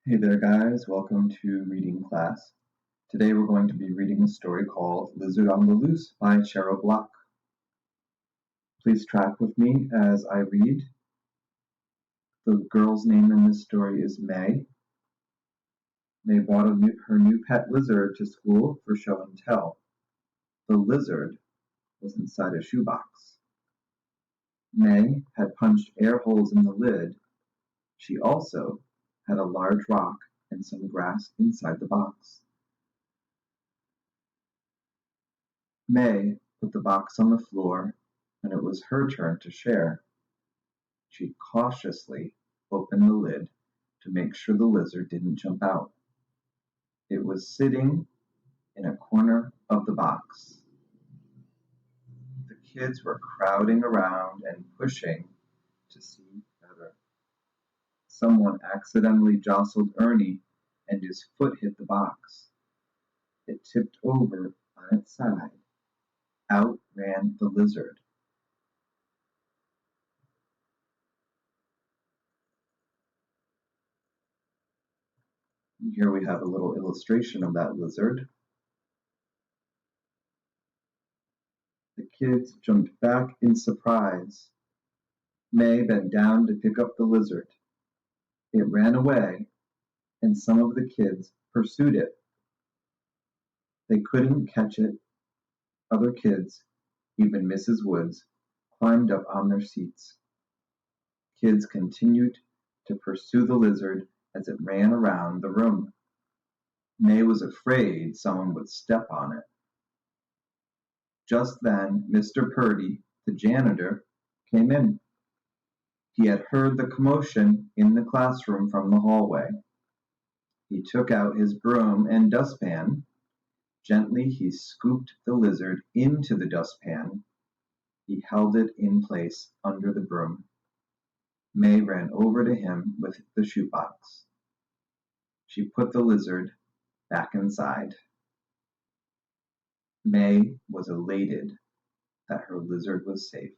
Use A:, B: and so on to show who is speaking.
A: Hey there guys, welcome to reading class. Today we're going to be reading a story called Lizard on the Loose by Cheryl. Please track with me as I read. The girl's name in this story is May. May brought her new pet lizard to school for show and tell. The lizard was inside a shoebox. May had punched air holes in the lid. She also had a large rock and some grass inside the box. May put the box on the floor, and it was her turn to share. She cautiously opened the lid to make sure the lizard didn't jump out. It was sitting in a corner of the box. The kids were crowding around and pushing to see better. Someone accidentally jostled Ernie, and his foot hit the box. It tipped over on its side. Out ran the lizard. Here we have a little illustration of that lizard. The kids jumped back in surprise. May bent down to pick up the lizard. It ran away, and some of the kids pursued it. They couldn't catch it. Other kids, even Mrs. Woods, climbed up on their seats. Kids continued to pursue the lizard as it ran around the room. May was afraid someone would step on it. Just then, Mr. Purdy, the janitor, came in. He had heard the commotion in the classroom from the hallway. He took out his broom and dustpan. Gently he scooped the lizard into the dustpan. He held it in place under the broom. May ran over to him with the shoebox. She put the lizard back inside. May was elated that her lizard was safe.